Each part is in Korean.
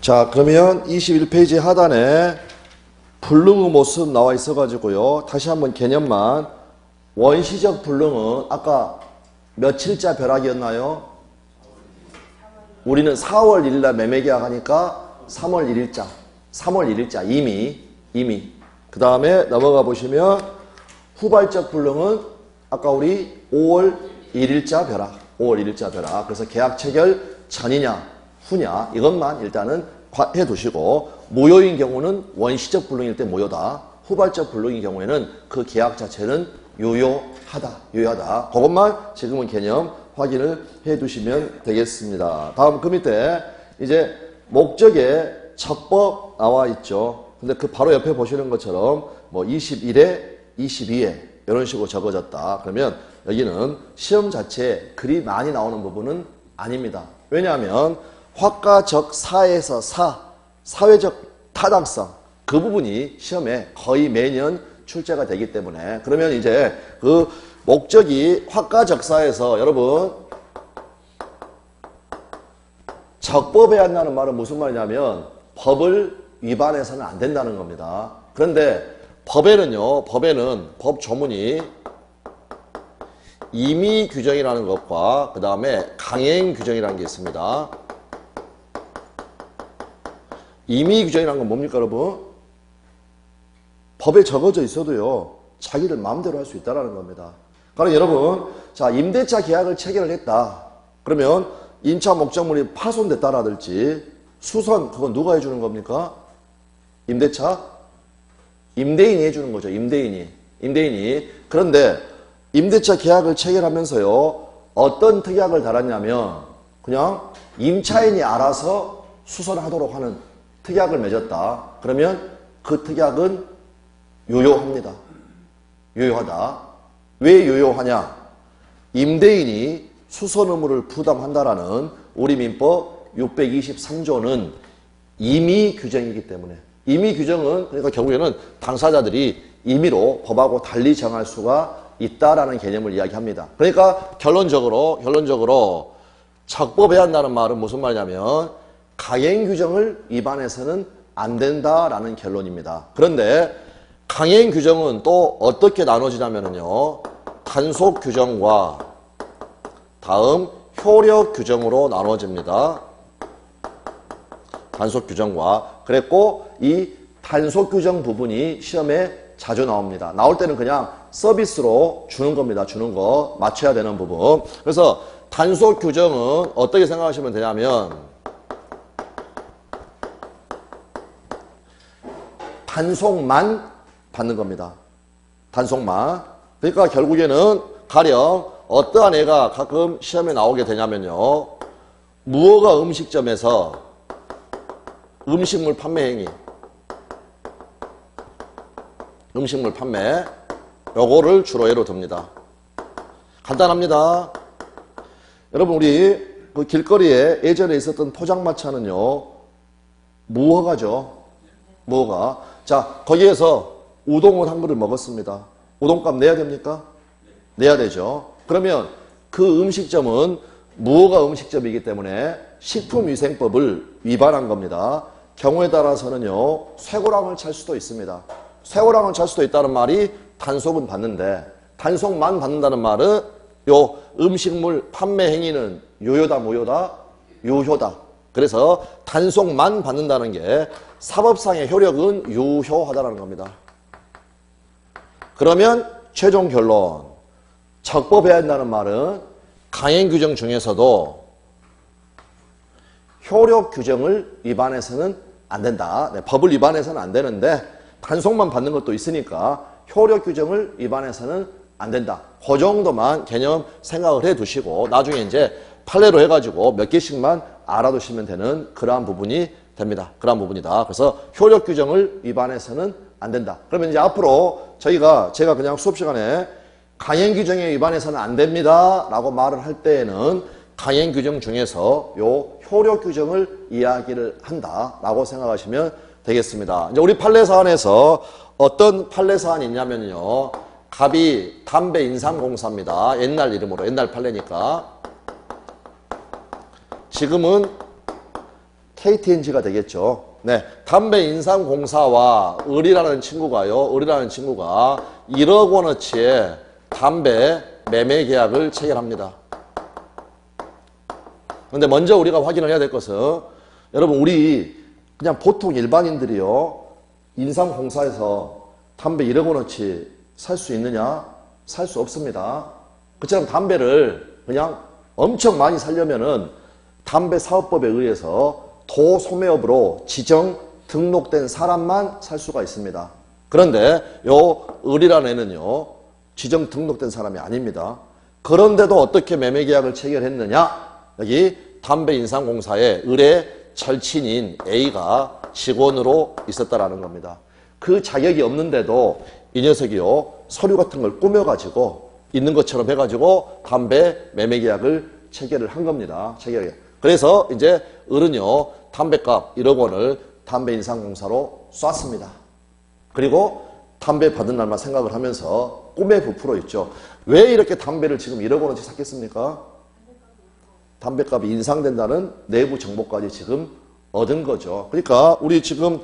자, 그러면 21페이지 하단에 불능의 모습 나와 있어가지고요. 다시 한번 개념만. 원시적 불능은 아까 며칠자 벼락이었나요? 우리는 4월 1일날 매매계약 하니까 3월 1일자. 3월 1일자 이미. 그 다음에 넘어가 보시면 후발적 불능은 아까 우리 5월 1일자 벼락. 5월 1일자 벼락. 그래서 계약 체결 전이냐 후냐 이것만 일단은 해 두시고, 무효인 경우는 원시적 불능일 때 무효다. 후발적 불능인 경우에는 그 계약 자체는 유효하다. 그것만 지금은 개념 확인을 해 두시면 되겠습니다. 다음 그 밑에 이제 목적에 적법 나와 있죠. 근데 그 바로 옆에 보시는 것처럼 뭐 21회, 22회 이런 식으로 적어졌다. 그러면 여기는 시험 자체에 글이 많이 나오는 부분은 아닙니다. 왜냐하면 화가적 사에서 사회적 타당성 그 부분이 시험에 거의 매년 출제가 되기 때문에, 그러면 이제 그 목적이 화가적사에서 여러분 적법에 한다는 말은 무슨 말이냐면 법을 위반해서는 안 된다는 겁니다. 그런데 법에는 법 조문이 임의 규정이라는 것과 그 다음에 강행 규정이라는 게 있습니다. 임의 규정이라는 건 뭡니까 여러분? 법에 적어져 있어도요 자기들 마음대로 할 수 있다는 겁니다. 그러니까 여러분, 자, 임대차 계약을 체결을 했다. 그러면 임차 목적물이 파손됐다라든지 수선, 그건 누가 해주는 겁니까? 임대차? 임대인이 해주는 거죠. 임대인이. 그런데 임대차 계약을 체결하면서요 어떤 특약을 달았냐면 그냥 임차인이 알아서 수선하도록 하는 특약을 맺었다. 그러면 그 특약은 유효합니다. 유효하다. 왜 유효하냐? 임대인이 수선 의무를 부담한다라는 우리 민법 623조는 임의 규정이기 때문에, 임의 규정은 그러니까 결국에는 당사자들이 임의로 법하고 달리 정할 수가 있다라는 개념을 이야기합니다. 그러니까 결론적으로 적법해야 한다는 말은 무슨 말이냐면 강행 규정을 위반해서는 안 된다라는 결론입니다. 그런데 강행 규정은 또 어떻게 나눠지냐면요 단속 규정과 다음 효력 규정으로 나눠집니다. 단속 규정과. 그랬고 이 단속 규정 부분이 시험에 자주 나옵니다. 나올 때는 그냥 서비스로 주는 겁니다. 주는 거 맞춰야 되는 부분. 그래서 단속 규정은 어떻게 생각하시면 되냐면 단속만 받는 겁니다. 단속만. 그러니까 결국에는 가령 어떠한 애가 가끔 시험에 나오게 되냐면요 무허가 음식점에서 음식물 판매 행위, 음식물 판매 요거를 주로 예로 듭니다. 간단합니다. 여러분 우리 그 길거리에 예전에 있었던 포장마차는요 무허가죠. 무허가. 자, 거기에서 우동을 한 그릇 먹었습니다. 우동값 내야 됩니까? 내야 되죠. 그러면 그 음식점은 무허가 음식점이기 때문에 식품위생법을 위반한 겁니다. 경우에 따라서는요 쇠고랑을 찰 수도 있습니다. 쇠고랑을 찰 수도 있다는 말이 단속은 받는데, 단속만 받는다는 말은 요 음식물 판매 행위는 유효다 무효다? 유효다. 그래서 단속만 받는다는 게 사법상의 효력은 유효하다는 겁니다. 그러면 최종 결론, 적법해야 한다는 말은 강행 규정 중에서도 효력 규정을 위반해서는 안 된다. 네, 법을 위반해서는 안 되는데 단속만 받는 것도 있으니까 효력 규정을 위반해서는 안 된다. 그 정도만 개념 생각을 해 두시고 나중에 이제 판례로 해가지고 몇 개씩만 알아두시면 되는 그러한 부분이 됩니다. 그러한 부분이다. 그래서 효력 규정을 위반해서는 안 된다. 그러면 이제 앞으로 제가 그냥 수업 시간에 강행 규정에 위반해서는 안 됩니다 라고 말을 할 때에는 강행 규정 중에서 요 효력 규정을 이야기를 한다 라고 생각하시면 되겠습니다. 이제 우리 판례 사안에서 어떤 판례 사안이 있냐면요 갑이 담배 인삼공사입니다. 옛날 이름으로, 옛날 판례니까. 지금은 KTNG가 되겠죠. 네, 담배인상공사와 을이라는 친구가요. 을이라는 친구가 1억 원어치의 담배 매매 계약을 체결합니다. 그런데 먼저 우리가 확인을 해야 될 것은 여러분 우리 그냥 보통 일반인들이요. 인상공사에서 담배 1억 원어치 살 수 있느냐? 살 수 없습니다. 그처럼 담배를 그냥 엄청 많이 살려면은 담배사업법에 의해서 도소매업으로 지정 등록된 사람만 살 수가 있습니다. 그런데 요 을이라는 애는요. 지정 등록된 사람이 아닙니다. 그런데도 어떻게 매매계약을 체결했느냐? 여기 담배인상공사의 을의 절친인 A가 직원으로 있었다라는 겁니다. 그 자격이 없는데도 이 녀석이요. 서류 같은 걸 꾸며가지고 있는 것처럼 해가지고 담배 매매계약을 체결을 한 겁니다. 그래서 이제 을은요. 담배값 1억 원을 담배인상공사로 쐈습니다. 그리고 담배 받은 날만 생각을 하면서 꿈에 부풀어 있죠. 왜 이렇게 담배를 지금 1억 원어치 샀겠습니까? 담배값이 인상된다는 내부 정보까지 지금 얻은 거죠. 그러니까 우리 지금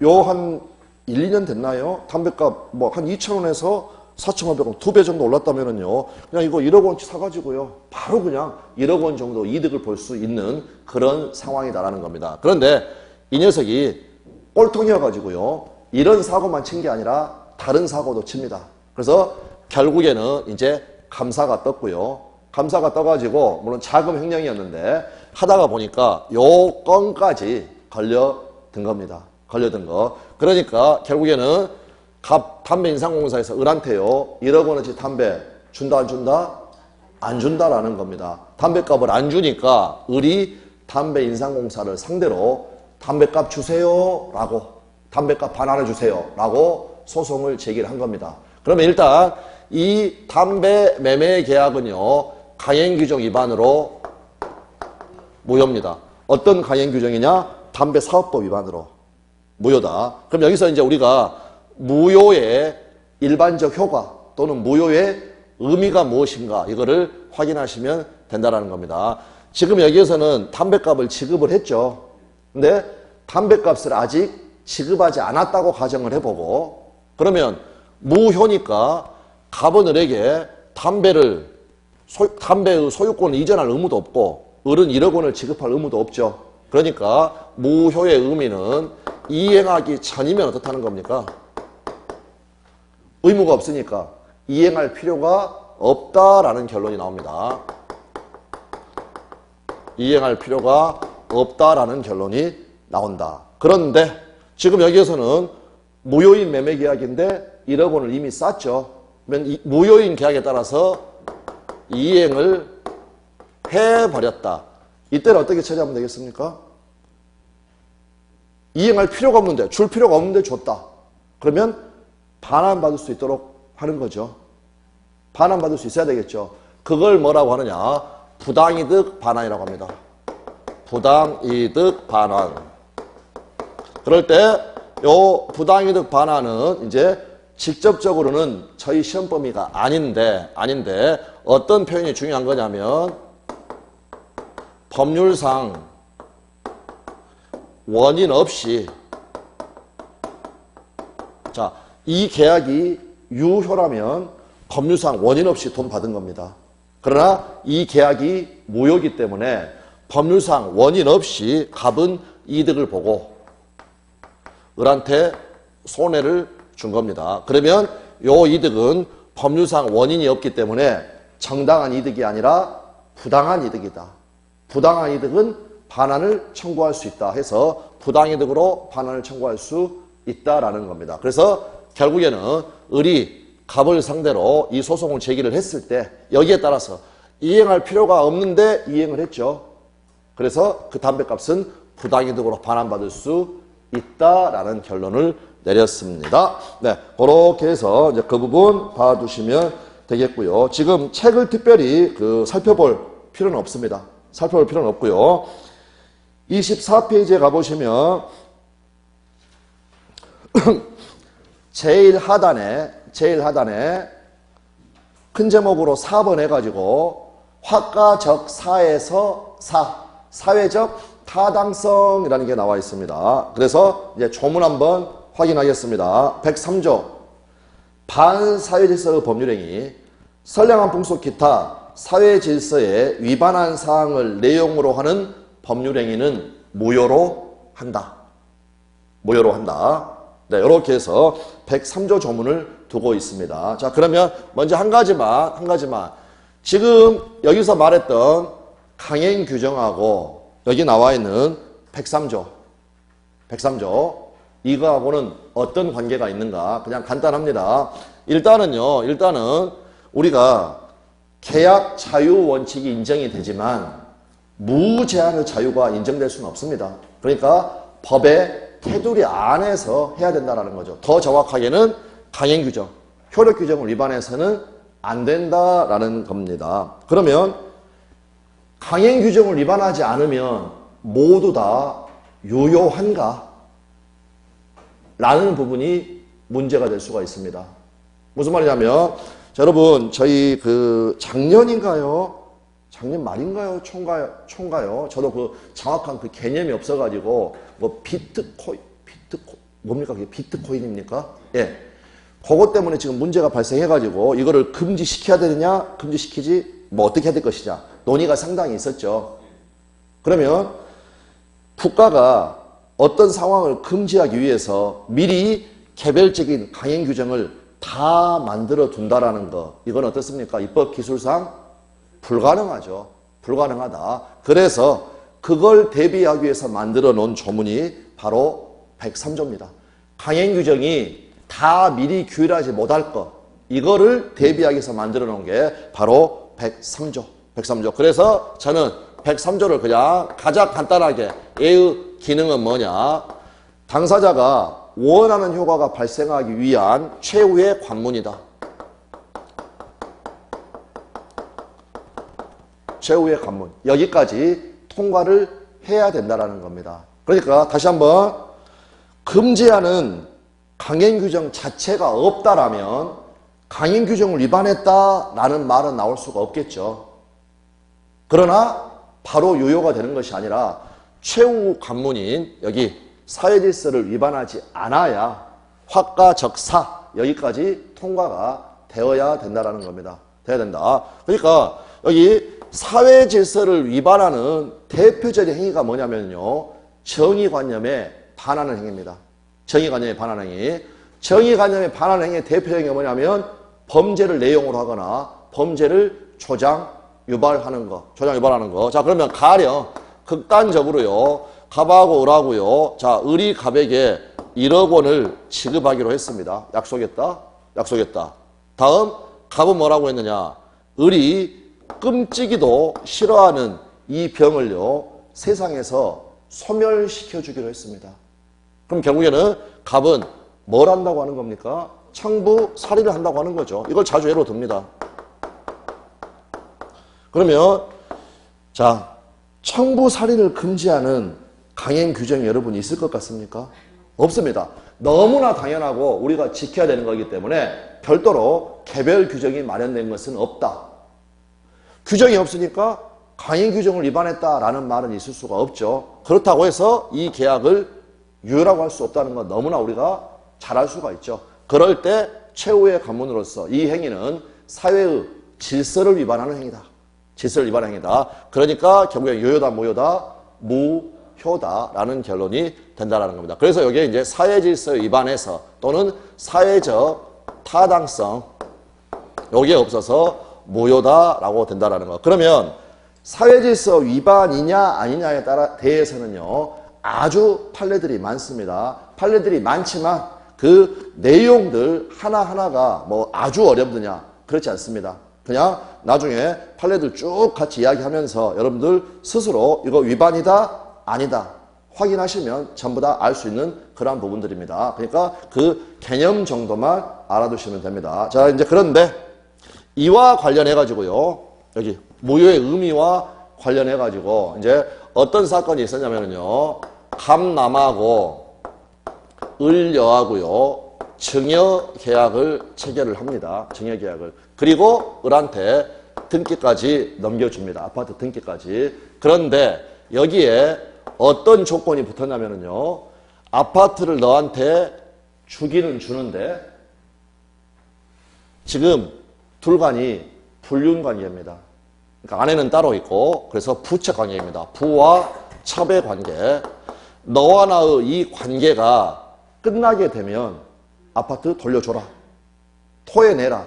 요 한 1, 2년 됐나요? 담배값 뭐 한 2,000원에서 4,500원 2배 정도 올랐다면은요. 그냥 이거 1억 원치 사가지고요. 바로 그냥 1억 원 정도 이득을 볼 수 있는 그런 상황이다라는 겁니다. 그런데 이 녀석이 꼴통이어가지고요. 이런 사고만 친 게 아니라 다른 사고도 칩니다. 그래서 결국에는 이제 감사가 떴고요. 감사가 떠가지고 물론 자금 횡령이었는데 하다가 보니까 요 건까지 걸려든 겁니다. 걸려든 거. 그러니까 결국에는 담배인상공사에서 을한테요. 1억 원어치 담배 준다 안 준다? 안 준다라는 겁니다. 담배값을 안 주니까 을이 담배인상공사를 상대로 담배값 주세요 라고 담배값 반환해 주세요 라고 소송을 제기를 한 겁니다. 그러면 일단 이 담배 매매 계약은요. 강행규정 위반으로 무효입니다. 어떤 강행규정이냐? 담배사업법 위반으로 무효다. 그럼 여기서 이제 우리가 무효의 일반적 효과 또는 무효의 의미가 무엇인가 이거를 확인하시면 된다는 겁니다. 지금 여기에서는 담배값을 지급을 했죠. 근데 담배값을 아직 지급하지 않았다고 가정을 해보고 그러면 무효니까 갑은 을에게 담배의 소유권을 이전할 의무도 없고 을은 1억 원을 지급할 의무도 없죠. 그러니까 무효의 의미는 이행하기 전이면 어떻다는 겁니까? 의무가 없으니까 이행할 필요가 없다라는 결론이 나옵니다. 이행할 필요가 없다라는 결론이 나온다. 그런데 지금 여기에서는 무효인 매매 계약인데 1억 원을 이미 쌌죠. 그러면 이 무효인 계약에 따라서 이행을 해버렸다. 이때는 어떻게 처리하면 되겠습니까? 이행할 필요가 없는데 줄 필요가 없는데 줬다. 그러면 반환받을 수 있도록 하는 거죠. 반환받을 수 있어야 되겠죠. 그걸 뭐라고 하느냐? 부당이득 반환이라고 합니다. 부당이득 반환. 그럴 때 요 부당이득 반환은 이제 직접적으로는 저희 시험 범위가 아닌데 어떤 표현이 중요한 거냐면 법률상 원인 없이 자, 이 계약이 유효라면 법률상 원인 없이 돈 받은 겁니다. 그러나 이 계약이 무효이기 때문에 법률상 원인 없이 갑은 이득을 보고 을한테 손해를 준 겁니다. 그러면 요 이득은 법률상 원인이 없기 때문에 정당한 이득이 아니라 부당한 이득이다. 부당한 이득은 반환을 청구할 수 있다 해서 부당이득으로 반환을 청구할 수 있다라는 겁니다. 그래서 결국에는 을이 갑을 상대로 이 소송을 제기를 했을 때 여기에 따라서 이행할 필요가 없는데 이행을 했죠. 그래서 그 담배값은 부당이득으로 반환받을 수 있다라는 결론을 내렸습니다. 네, 그렇게 해서 이제 그 부분 봐두시면 되겠고요. 지금 책을 특별히 살펴볼 필요는 없습니다. 살펴볼 필요는 없고요. 24페이지에 가보시면 제일 하단에 큰 제목으로 4번 해가지고 화가적 사에서 사 사회적 타당성이라는 게 나와 있습니다. 그래서 이제 조문 한번 확인하겠습니다. 103조 반사회질서의 법률행위 선량한 풍속 기타 사회질서에 위반한 사항을 내용으로 하는 법률행위는 무효로 한다. 무효로 한다. 네, 이렇게 해서 103조 조문을 두고 있습니다. 자, 그러면 먼저 한 가지만 지금 여기서 말했던 강행 규정하고 여기 나와 있는 103조 이거하고는 어떤 관계가 있는가? 그냥 간단합니다. 일단은 우리가 계약 자유 원칙이 인정이 되지만 무제한의 자유가 인정될 수는 없습니다. 그러니까 법의 테두리 안에서 해야 된다는 거죠. 더 정확하게는 강행 규정, 효력 규정을 위반해서는 안 된다라는 겁니다. 그러면 강행 규정을 위반하지 않으면 모두 다 유효한가? 라는 부분이 문제가 될 수가 있습니다. 무슨 말이냐면, 자, 여러분, 저희 작년인가요? 작년 말인가요? 총가요? 저도 정확한 개념이 없어가지고, 뭡니까? 그게 비트코인입니까? 예. 그것 때문에 지금 문제가 발생해가지고, 이거를 금지시켜야 되느냐? 금지시키지? 어떻게 해야 될 것이냐? 논의가 상당히 있었죠. 그러면, 국가가 어떤 상황을 금지하기 위해서 미리 개별적인 강행 규정을 다 만들어 둔다라는 거, 이건 어떻습니까? 입법 기술상 불가능하죠. 불가능하다. 그래서 그걸 대비하기 위해서 만들어 놓은 조문이 바로 103조입니다. 강행 규정이 다 미리 규율하지 못할 것, 이거를 대비하기 위해서 만들어 놓은 게 바로 103조. 그래서 저는 103조를 그냥 가장 간단하게 얘의 기능은 뭐냐? 당사자가 원하는 효과가 발생하기 위한 최후의 관문이다. 최후의 관문. 여기까지 통과를 해야 된다는 겁니다. 그러니까 다시 한번 금지하는 강행 규정 자체가 없다라면 강행 규정을 위반했다라는 말은 나올 수가 없겠죠. 그러나 바로 유효가 되는 것이 아니라 최후 관문인 여기 사회질서를 위반하지 않아야 확가적사 여기까지 통과가 되어야 된다는 겁니다. 돼야 된다. 그러니까 여기 사회질서를 위반하는 대표적인 행위가 뭐냐면요. 정의관념에 반하는 행위입니다. 정의관념에 반하는 행위. 정의관념에 반하는 행위의 대표적인 게 뭐냐면 범죄를 내용으로 하거나 범죄를 조장, 유발하는 거. 자, 그러면 가령 극단적으로요. 갑하고 을하고요. 자, 을이 갑에게 1억 원을 지급하기로 했습니다. 약속했다. 다음 갑은 뭐라고 했느냐? 을이 끔찍이도 싫어하는 이 병을요. 세상에서 소멸시켜 주기로 했습니다. 그럼 결국에는 갑은 뭘 한다고 하는 겁니까? 청부 살인을 한다고 하는 거죠. 이걸 자주 예로 듭니다. 그러면 자, 청부 살인을 금지하는 강행 규정이 여러분 있을 것 같습니까? 없습니다. 너무나 당연하고 우리가 지켜야 되는 거기 때문에 별도로 개별 규정이 마련된 것은 없다. 규정이 없으니까 강행 규정을 위반했다라는 말은 있을 수가 없죠. 그렇다고 해서 이 계약을 유효라고 할 수 없다는 건 너무나 우리가 잘 알 수가 있죠. 그럴 때 최후의 관문으로서 이 행위는 사회의 질서를 위반하는 행위다. 질서를 위반하는 행위다. 그러니까 결국에 유효다, 무효다, 무효다라는 결론이 된다는 겁니다. 그래서 여기에 이제 사회질서 위반에서 또는 사회적 타당성 여기에 없어서 무효다라고 된다는 거. 그러면 사회질서 위반이냐 아니냐에 따라 대해서는요. 아주 판례들이 많습니다. 판례들이 많지만 그 내용들 하나하나가 뭐 아주 어렵느냐 그렇지 않습니다. 그냥 나중에 판례들 쭉 같이 이야기하면서 여러분들 스스로 이거 위반이다 아니다 확인하시면 전부 다 알 수 있는 그러한 부분들입니다. 그러니까 그 개념 정도만 알아두시면 됩니다. 자, 이제 그런데 이와 관련해 가지고요. 여기 무효의 의미와 관련해 가지고 이제 어떤 사건이 있었냐면요. 갑남하고 을여하고요. 증여계약을 체결을 합니다. 증여계약을. 그리고 을한테 등기까지 넘겨줍니다. 아파트 등기까지. 그런데 여기에 어떤 조건이 붙었냐면요. 아파트를 너한테 주기는 주는데 지금 둘간이 불륜관계입니다. 그러니까 아내는 따로 있고 그래서 부채관계입니다. 부와 첩의 관계. 너와 나의 이 관계가 끝나게 되면 아파트 돌려줘라. 토해내라.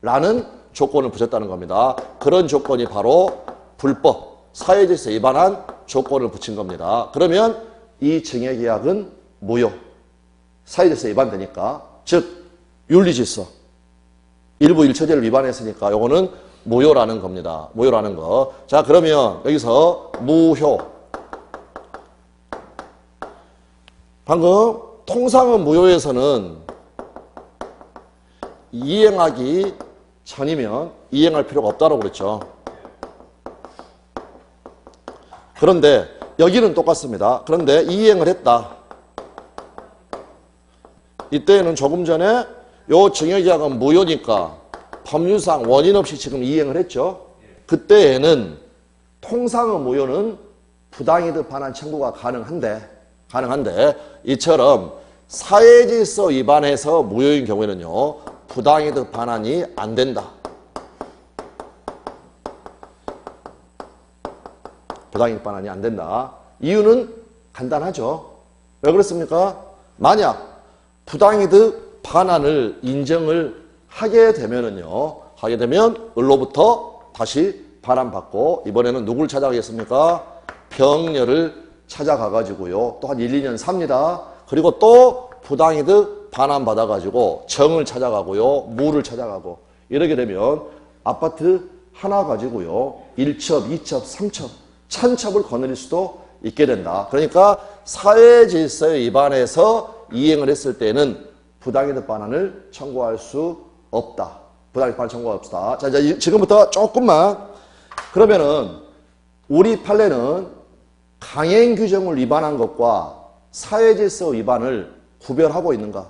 라는 조건을 붙였다는 겁니다. 그런 조건이 바로 불법, 사회질서 위반한 조건을 붙인 겁니다. 그러면 이 증여계약은 무효. 사회질서 위반되니까. 즉 윤리질서. 일부 일처제를 위반했으니까 요거는 무효라는 겁니다. 무효라는 거. 자, 그러면 여기서 무효. 방금 통상은 무효에서는 이행하기 전이면 이행할 필요가 없다고 그랬죠. 그런데 여기는 똑같습니다. 그런데 이행을 했다. 이때는 조금 전에 요 증여계약은 무효니까 법률상 원인 없이 지금 이행을 했죠. 그때에는 통상의 무효는 부당이득 반환 청구가 가능한데 이처럼 사회질서 위반해서 무효인 경우에는요. 부당이득 반환이 안 된다. 부당이득 반환이 안 된다. 이유는 간단하죠. 왜 그렇습니까? 만약 부당이득 반환을 인정을 하게 되면 을로부터 다시 반환받고 이번에는 누굴 찾아가겠습니까? 병렬을 찾아가가지고요. 또 한 1, 2년 삽니다. 그리고 또 부당이득 반환받아가지고 정을 찾아가고요. 무를 찾아가고 이렇게 되면 아파트 하나 가지고요. 1첩, 2첩, 3첩, 1000첩을 거느릴 수도 있게 된다. 그러니까 사회질서에 위반해서 이행을 했을 때는 부당이득 반환을 청구할 수 없다. 부당이득 반환 청구할 수 없다. 자, 이제 지금부터 조금만 그러면은 우리 판례는 강행 규정을 위반한 것과 사회질서 위반을 구별하고 있는가?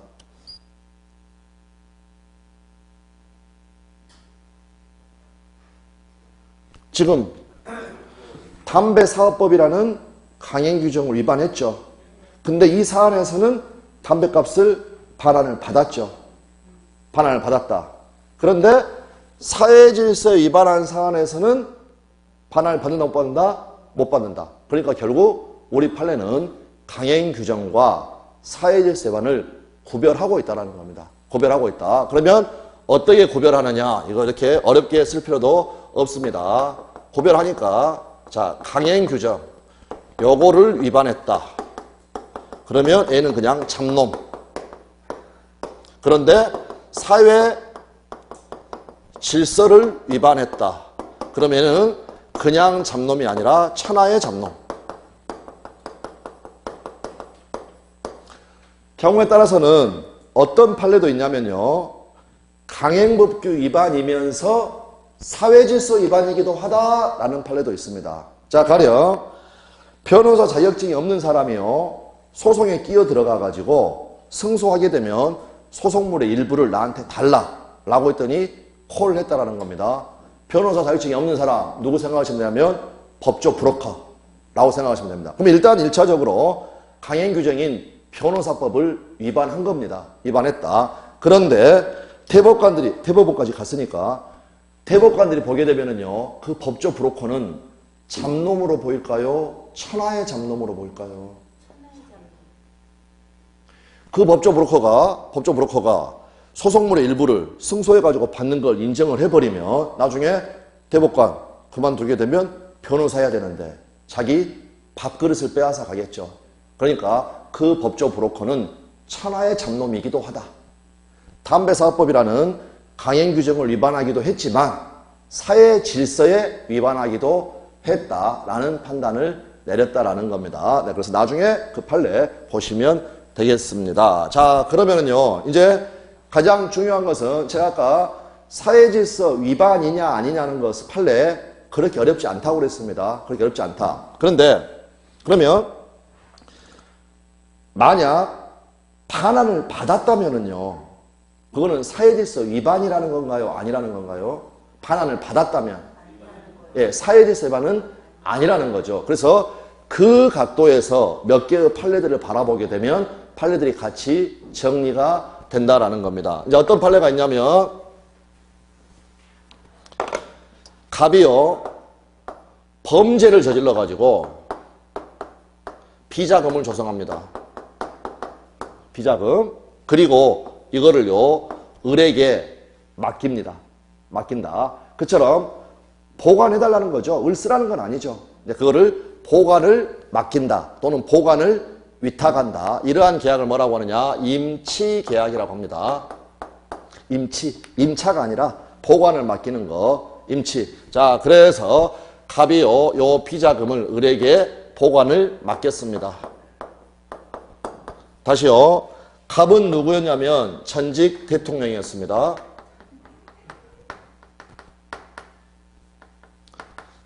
지금 담배사업법이라는 강행 규정을 위반했죠. 근데 이 사안에서는 담배값을 반환을 받았죠. 반환을 받았다. 그런데 사회질서에 위반한 사안에서는 반환을 받는다 못 받는다? 못 받는다. 그러니까 결국 우리 판례는 강행 규정과 사회질서 위반을 구별하고 있다는 겁니다. 구별하고 있다. 그러면 어떻게 구별하느냐? 이거 이렇게 어렵게 쓸 필요도 없습니다. 구별하니까 자, 강행 규정 요거를 위반했다. 그러면 얘는 그냥 잡놈. 그런데 사회 질서를 위반했다. 그러면은 그냥 잡놈이 아니라 천하의 잡놈. 경우에 따라서는 어떤 판례도 있냐면요. 강행법규 위반이면서 사회질서 위반이기도 하다라는 판례도 있습니다. 자, 가령 변호사 자격증이 없는 사람이요. 소송에 끼어 들어가가지고 승소하게 되면 소송물의 일부를 나한테 달라라고 했더니 콜을 했다라는 겁니다. 변호사 자격증이 없는 사람 누구 생각하시면 되냐면 법조 브로커라고 생각하시면 됩니다. 그럼 일단 1차적으로 강행 규정인 변호사법을 위반한 겁니다. 위반했다. 그런데 대법원까지 갔으니까 대법관들이 보게 되면은요, 그 법조 브로커는 잡놈으로 보일까요? 천하의 잡놈으로 보일까요? 그 법조 브로커가 소송물의 일부를 승소해가지고 받는 걸 인정을 해버리면 나중에 대법관 그만두게 되면 변호사 해야 되는데 자기 밥그릇을 빼앗아 가겠죠. 그러니까 그 법조 브로커는 천하의 잡놈이기도 하다. 담배사업법이라는 강행 규정을 위반하기도 했지만 사회 질서에 위반하기도 했다라는 판단을 내렸다라는 겁니다. 네, 그래서 나중에 그 판례 보시면 되겠습니다. 자, 그러면은요, 이제 가장 중요한 것은 제가 아까 사회질서 위반이냐 아니냐는 것을 판례 그렇게 어렵지 않다고 그랬습니다. 그렇게 어렵지 않다. 그런데 그러면 만약 반환을 받았다면은요, 그거는 사회질서 위반이라는 건가요? 아니라는 건가요? 반환을 받았다면 예, 사회질서 위반은 아니라는 거죠. 그래서 그 각도에서 몇 개의 판례들을 바라보게 되면 판례들이 같이 정리가 된다라는 겁니다. 이제 어떤 판례가 있냐면 갑이요 범죄를 저질러 가지고 비자금을 조성합니다. 비자금. 그리고 이거를요 을에게 맡긴다. 그처럼 보관해달라는 거죠. 을 쓰라는 건 아니죠. 그거를 보관을 맡긴다 또는 보관을 위탁한다. 이러한 계약을 뭐라고 하느냐? 임치계약이라고 합니다. 임차가 아니라 보관을 맡기는 거. 임치. 자, 그래서 갑이요 요 비자금을 을에게 보관을 맡겼습니다. 다시요. 갑은 누구였냐면 전직 대통령이었습니다.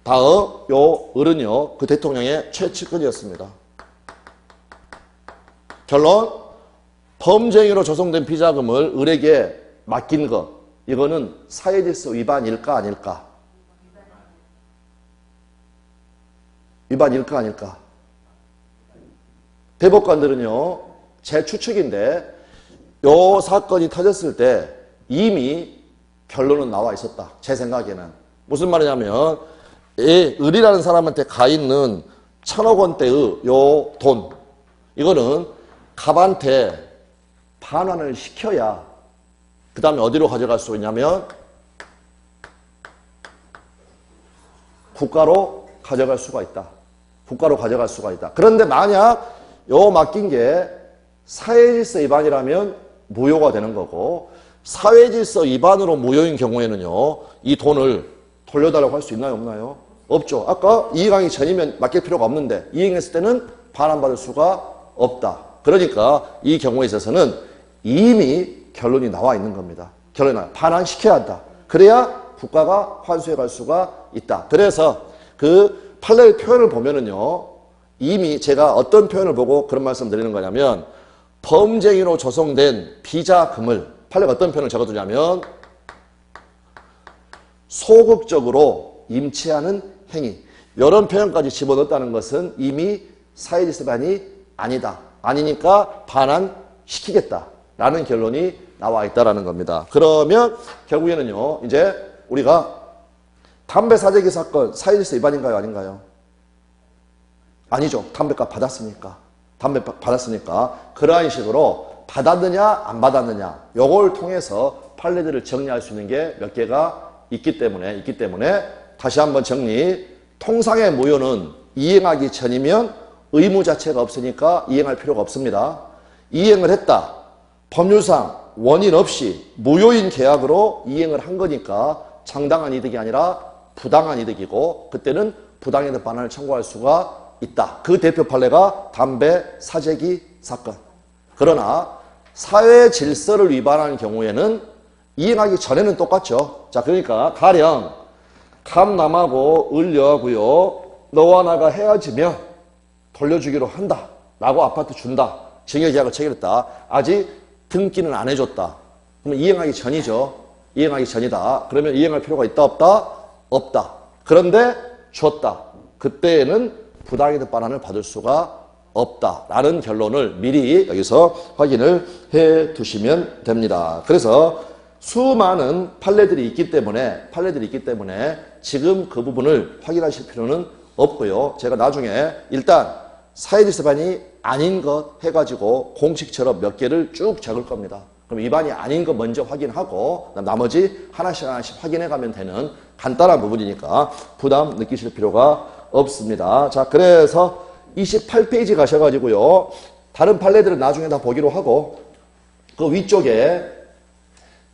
다음 요 을은요 그 대통령의 최측근이었습니다. 결론, 범죄행위로 조성된 비자금을 을에게 맡긴 것, 이거는 사회질서 위반일까 아닐까? 위반일까 아닐까? 대법관들은요 제 추측인데 요 사건이 터졌을 때 이미 결론은 나와 있었다. 제 생각에는. 무슨 말이냐면 이 을이라는 사람한테 가 있는 1,000억 원대의 요 돈, 이거는 갑한테 반환을 시켜야 그 다음에 어디로 가져갈 수 있냐면 국가로 가져갈 수가 있다. 국가로 가져갈 수가 있다. 그런데 만약 요 맡긴 게 사회질서 위반이라면 무효가 되는 거고, 사회질서 위반으로 무효인 경우에는요 이 돈을 돌려달라고 할 수 있나요 없나요? 없죠. 아까 이행하기 전이면 맡길 필요가 없는데 이행했을 때는 반환받을 수가 없다. 그러니까 이 경우에 있어서는 이미 결론이 나와 있는 겁니다. 결론이 나와. 반환시켜야 한다. 그래야 국가가 환수해 갈 수가 있다. 그래서 그 판례의 표현을 보면은요 이미 제가 어떤 표현을 보고 그런 말씀 드리는 거냐면, 범죄행위로 조성된 비자금을, 판례가 어떤 표현을 적어두냐면 소극적으로 임치하는 행위, 이런 표현까지 집어넣었다는 것은 이미 사회질서 위반이 아니다. 아니니까 반환시키겠다라는 결론이 나와 있다는 겁니다. 그러면 결국에는요 이제 우리가 담배 사재기 사건 사회질서 위반인가요 아닌가요? 아니죠. 담배값 받았으니까. 담배 받았으니까. 그러한 식으로 받았느냐 안 받았느냐 요걸 통해서 판례들을 정리할 수 있는 게 몇 개가 있기 때문에 다시 한번 정리. 통상의 무효는 이행하기 전이면 의무 자체가 없으니까 이행할 필요가 없습니다. 이행을 했다. 법률상 원인 없이 무효인 계약으로 이행을 한 거니까 정당한 이득이 아니라 부당한 이득이고, 그때는 부당이득 반환을 청구할 수가 있다. 그 대표 판례가 담배 사재기 사건. 그러나 사회 질서를 위반하는 경우에는 이행하기 전에는 똑같죠. 자, 그러니까 가령 갑남하고 을여하고요 너와 나가 헤어지면 돌려주기로 한다 라고 아파트 준다. 증여계약을 체결했다. 아직 등기는 안 해줬다. 그러면 이행하기 전이죠. 이행하기 전이다. 그러면 이행할 필요가 있다 없다? 없다. 그런데 줬다. 그때에는 부당이득 반환을 받을 수가 없다라는 결론을 미리 여기서 확인을 해 두시면 됩니다. 그래서 수많은 판례들이 있기 때문에 지금 그 부분을 확인하실 필요는 없고요. 제가 나중에 일단 사회질서 위반이 아닌 것 해가지고 공식처럼 몇 개를 쭉 적을 겁니다. 그럼 위반이 아닌 거 먼저 확인하고 나머지 하나씩 확인해가면 되는 간단한 부분이니까 부담 느끼실 필요가 없습니다. 자, 그래서 28페이지 가셔가지고요 다른 판례들은 나중에 다 보기로 하고, 그 위쪽에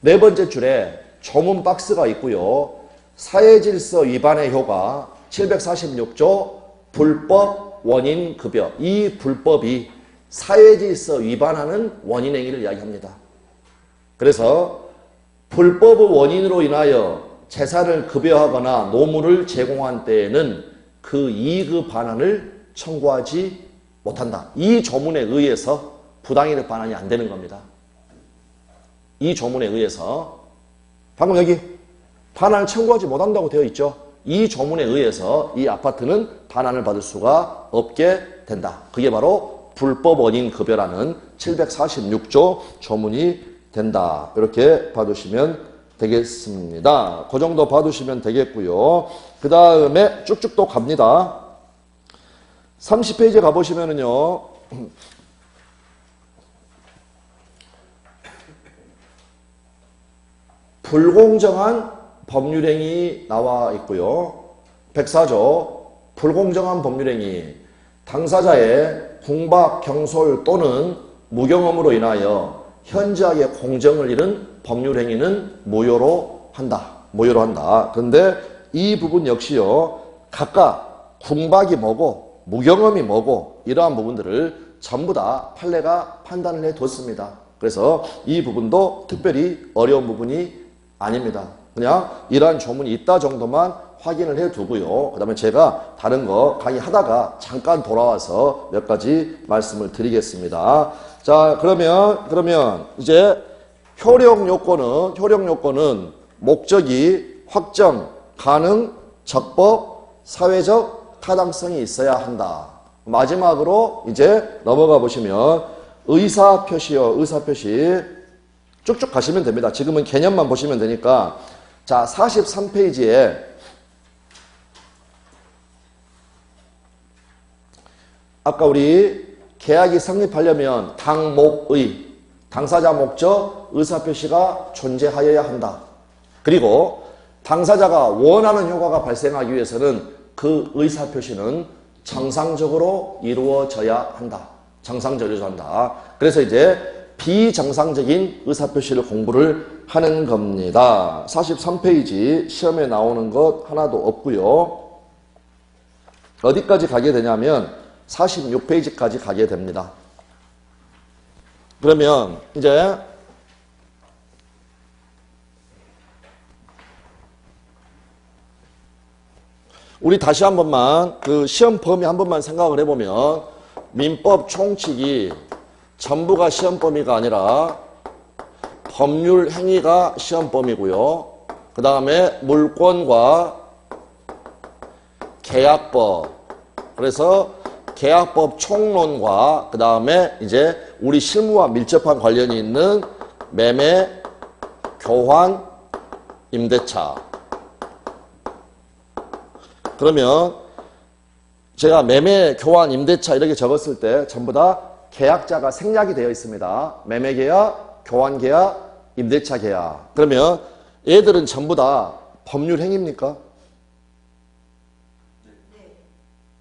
네 번째 줄에 조문 박스가 있고요. 사회질서 위반의 효과 746조 불법 원인급여. 이 불법이 사회질서 위반하는 원인행위를 이야기합니다. 그래서 불법의 원인으로 인하여 재산을 급여하거나 노무를 제공한 때에는 그 이익의 반환을 청구하지 못한다. 이 조문에 의해서 부당이득 반환이 안 되는 겁니다. 이 조문에 의해서 방금 여기 반환을 청구하지 못한다고 되어 있죠. 이 조문에 의해서 이 아파트는 반환을 받을 수가 없게 된다. 그게 바로 불법 원인 급여라는 746조 조문이 된다. 이렇게 봐두시면 되겠습니다. 그 정도 봐두시면 되겠고요. 그 다음에 쭉쭉 또 갑니다. 30페이지 가보시면은요. 불공정한 법률행위 나와 있고요. 104조 불공정한 법률행위 당사자의 궁박, 경솔 또는 무경험으로 인하여 현저하게 공정을 잃은 법률행위는 무효로 한다. 무효로 한다. 그런데 이 부분 역시요. 각각 궁박이 뭐고 무경험이 뭐고 이러한 부분들을 전부 다 판례가 판단을 해뒀습니다. 그래서 이 부분도 특별히 어려운 부분이 아닙니다. 그냥 이러한 조문이 있다 정도만 확인을 해두고요. 그 다음에 제가 다른 거 강의하다가 잠깐 돌아와서 몇 가지 말씀을 드리겠습니다. 자, 그러면 이제 효력 요건은 목적이 확정, 가능, 적법, 사회적 타당성이 있어야 한다. 마지막으로 이제 넘어가 보시면 의사표시요. 의사표시 쭉쭉 가시면 됩니다. 지금은 개념만 보시면 되니까. 자, 43페이지에 아까 우리 계약이 성립하려면 당목의, 당사자 목적, 의사표시가 존재하여야 한다. 그리고 당사자가 원하는 효과가 발생하기 위해서는 그 의사표시는 정상적으로 이루어져야 한다. 정상적으로 한다. 그래서 이제 비정상적인 의사표시를 공부를 하는 겁니다. 43페이지 시험에 나오는 것 하나도 없고요. 어디까지 가게 되냐면 46페이지까지 가게 됩니다. 그러면 이제 우리 다시 한 번만 그 시험 범위 한 번만 생각을 해보면 민법 총칙이 전부가 시험 범위가 아니라 법률 행위가 시험 범위고요. 그 다음에 물권과 계약법. 그래서 계약법 총론과 그 다음에 이제 우리 실무와 밀접한 관련이 있는 매매, 교환, 임대차. 그러면 제가 매매, 교환, 임대차 이렇게 적었을 때 전부 다 계약자가 생략이 되어 있습니다. 매매 계약, 교환 계약, 임대차 계약. 그러면 얘들은 전부 다 법률 행위입니까?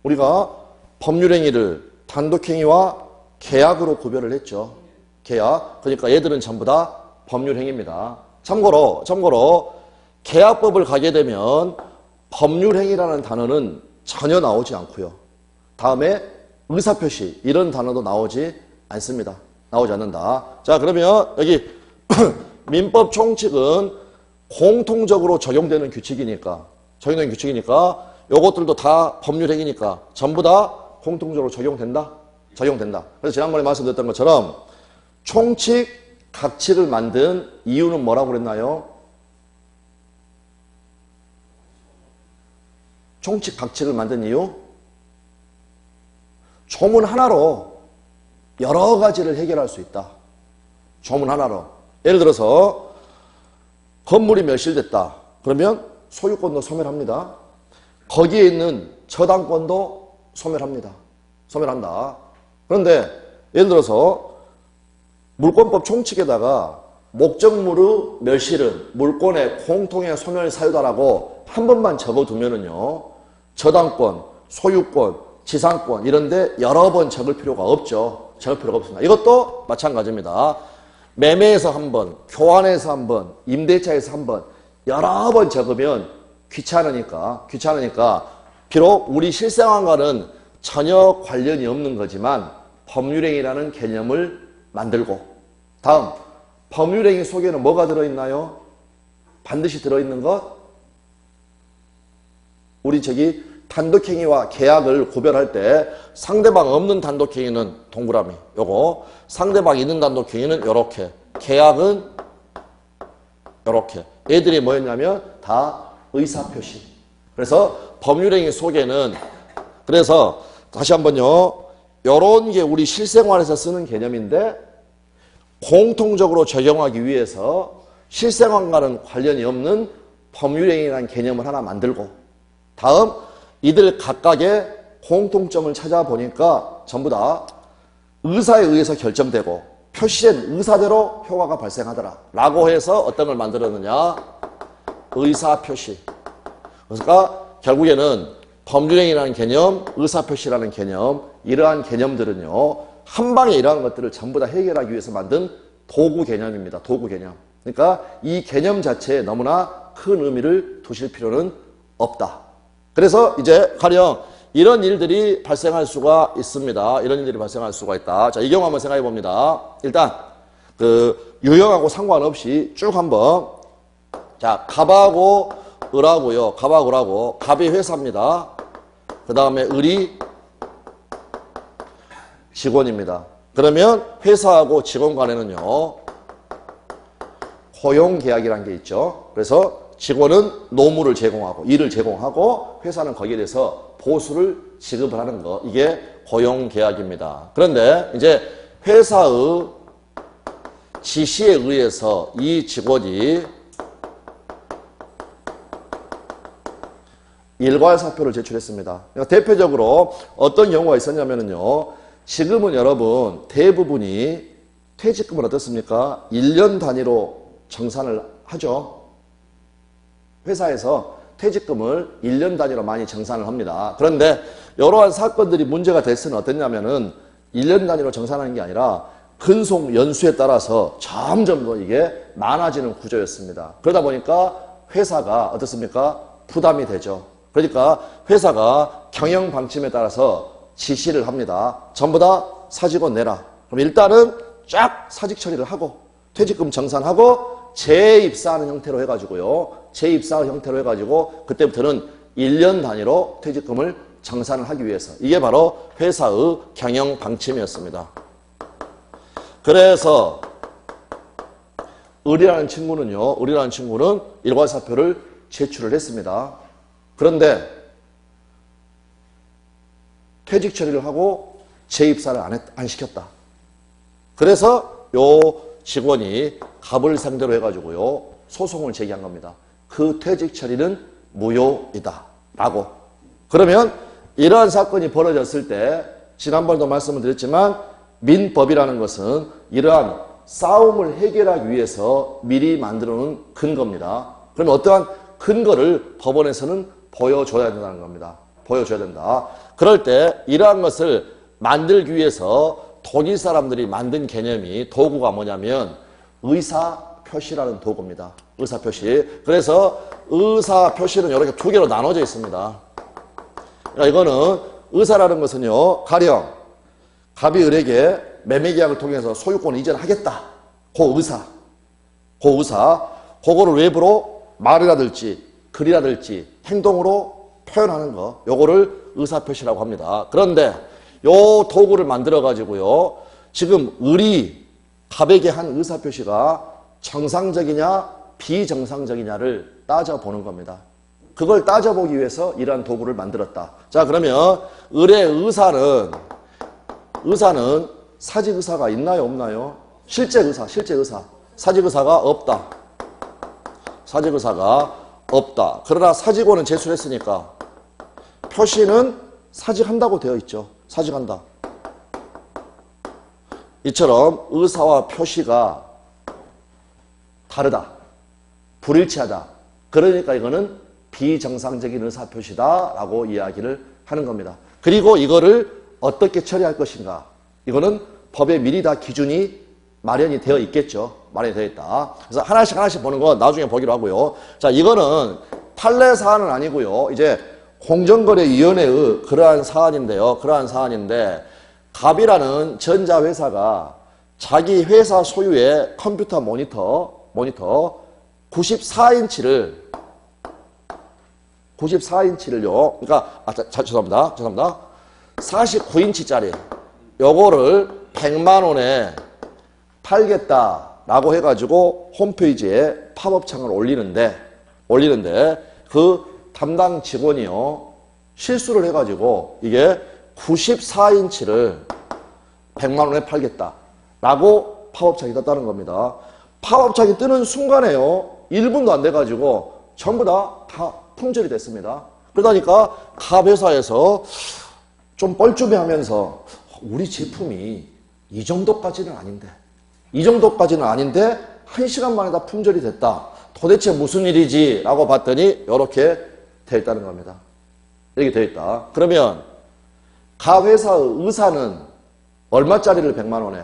우리가 법률 행위를 단독 행위와 계약으로 구별을 했죠. 계약. 그러니까 얘들은 전부 다 법률 행위입니다. 참고로 계약법을 가게 되면 법률 행위라는 단어는 전혀 나오지 않고요. 다음에 의사표시 이런 단어도 나오지 않습니다. 나오지 않는다. 자, 그러면 여기 민법 총칙은 공통적으로 적용되는 규칙이니까 요것들도 다 법률 행위니까 전부 다 공통적으로 적용된다. 그래서 지난번에 말씀드렸던 것처럼 총칙, 각칙을 만든 이유는 뭐라고 그랬나요? 총칙, 각칙을 만든 이유? 조문 하나로 여러 가지를 해결할 수 있다. 조문 하나로. 예를 들어서 건물이 멸실됐다. 그러면 소유권도 소멸합니다. 거기에 있는 저당권도 소멸한다. 그런데 예를 들어서 물권법 총칙에다가 목적물의 멸실은 물권의 공통의 소멸 사유다라고 한 번만 적어두면은요, 저당권, 소유권, 지상권 이런데 여러 번 적을 필요가 없죠. 적을 필요가 없습니다. 이것도 마찬가지입니다. 매매에서 한 번, 교환에서 한 번, 임대차에서 한 번, 여러 번 적으면 귀찮으니까 비록 우리 실생활과는 전혀 관련이 없는 거지만 법률행위라는 개념을 만들고, 다음 법률행위 속에는 뭐가 들어있나요? 반드시 들어있는 것? 우리 단독행위와 계약을 구별할 때 상대방 없는 단독행위는 동그라미 요거, 상대방 있는 단독행위는 요렇게, 계약은 요렇게. 얘들이 뭐였냐면 다 의사표시. 그래서 법률행위 속에는 그래서 다시 한번요. 요런 게 우리 실생활에서 쓰는 개념인데 공통적으로 적용하기 위해서 실생활과는 관련이 없는 법률행위라는 개념을 하나 만들고 다음 이들 각각의 공통점을 찾아보니까 전부 다 의사에 의해서 결정되고 표시된 의사대로 효과가 발생하더라 라고 해서 어떤 걸 만들었느냐 의사표시. 그러니까 결국에는 법률행위라는 개념, 의사표시라는 개념 이러한 개념들은요 한 방에 이러한 것들을 전부 다 해결하기 위해서 만든 도구 개념입니다. 도구 개념. 그러니까 이 개념 자체에 너무나 큰 의미를 두실 필요는 없다. 그래서 이제 가령 이런 일들이 발생할 수가 있습니다. 이런 일들이 발생할 수가 있다. 자, 이 경우 한번 생각해 봅니다. 일단 그 유형하고 상관없이 쭉 한번 자, 갑하고 을하고요. 갑하고 을하고 갑이 회사입니다. 그 다음에 을이 직원입니다. 그러면 회사하고 직원 간에는요. 고용계약이라는 게 있죠. 그래서 직원은 노무를 제공하고 일을 제공하고 회사는 거기에 대해서 보수를 지급을 하는 거 이게 고용계약입니다. 그런데 이제 회사의 지시에 의해서 이 직원이 일괄사표를 제출했습니다. 그러니까 대표적으로 어떤 경우가 있었냐면요. 지금은 여러분 대부분이 퇴직금은 어떻습니까? 1년 단위로 정산을 하죠. 회사에서 퇴직금을 1년 단위로 많이 정산을 합니다. 그런데 이러한 사건들이 문제가 됐을 때는 어땠냐면은 1년 단위로 정산하는 게 아니라 근속 연수에 따라서 점점 더 이게 많아지는 구조였습니다. 그러다 보니까 회사가 어떻습니까? 부담이 되죠. 그러니까 회사가 경영 방침에 따라서 지시를 합니다. 전부 다 사직원 내라. 그럼 일단은 쫙 사직 처리를 하고 퇴직금 정산하고 재입사하는 형태로 해가지고요. 재입사하는 형태로 해가지고 그때부터는 1년 단위로 퇴직금을 정산을 하기 위해서 이게 바로 회사의 경영 방침이었습니다. 그래서 을이라는 친구는 일괄사표를 제출을 했습니다. 그런데 퇴직 처리를 하고 재입사를 안 시켰다. 그래서 요 직원이 갑을 상대로 해가지고요 소송을 제기한 겁니다. 그 퇴직 처리는 무효이다 라고. 그러면 이러한 사건이 벌어졌을 때 지난번에도 말씀을 드렸지만 민법이라는 것은 이러한 싸움을 해결하기 위해서 미리 만들어 놓은 근거입니다. 그러면 어떠한 근거를 법원에서는 보여줘야 된다는 겁니다. 보여줘야 된다. 그럴 때 이러한 것을 만들기 위해서 독일 사람들이 만든 개념이 도구가 뭐냐면 의사표시라는 도구입니다. 의사표시. 그래서 의사표시는 이렇게 두 개로 나눠져 있습니다. 그러니까 이거는 의사라는 것은요. 가령 갑이 을에게 매매계약을 통해서 소유권을 이전하겠다. 그 의사. 그거를 외부로 말이라든지 글이라든지 행동으로 표현하는 거. 요거를 의사표시라고 합니다. 그런데 요 도구를 만들어 가지고요. 지금 을이 갑에게 한 의사표시가 정상적이냐 비정상적이냐를 따져보는 겁니다. 그걸 따져보기 위해서 이러한 도구를 만들었다. 자, 그러면 을의 의사는 사직의사가 있나요 없나요? 실제의사. 사직의사가 없다. 사직의사가 없다. 그러나 사직원은 제출했으니까 표시는 사직한다고 되어 있죠. 사직한다. 이처럼 의사와 표시가 다르다. 불일치하다. 그러니까 이거는 비정상적인 의사표시다 라고 이야기를 하는 겁니다. 그리고 이거를 어떻게 처리할 것인가. 이거는 법에 미리 다 기준이 마련이 되어 있겠죠. 마련이 되어 있다. 그래서 하나씩 보는 거 나중에 보기로 하고요. 자, 이거는 판례 사안은 아니고요. 이제 공정거래위원회의 그러한 사안인데요. 그러한 사안인데 갑이라는 전자회사가 자기 회사 소유의 컴퓨터 모니터 94인치를요. 그러니까 죄송합니다. 49인치짜리 요거를 100만 원에 팔겠다라고 해가지고 홈페이지에 팝업창을 올리는데 그 담당 직원이요. 실수를 해가지고 이게 94인치를 100만 원에 팔겠다. 라고 팝업창이 떴다는 겁니다. 팝업창이 뜨는 순간에요. 1분도 안 돼가지고 전부 다 품절이 됐습니다. 그러다니까 갑회사에서 좀 뻘쭘해하면서 우리 제품이 이 정도까지는 아닌데 1시간 만에 다 품절이 됐다. 도대체 무슨 일이지? 라고 봤더니 이렇게 돼 있다는 겁니다. 이렇게 돼 있다. 그러면 갑회사의 의사는 얼마짜리를 100만 원에?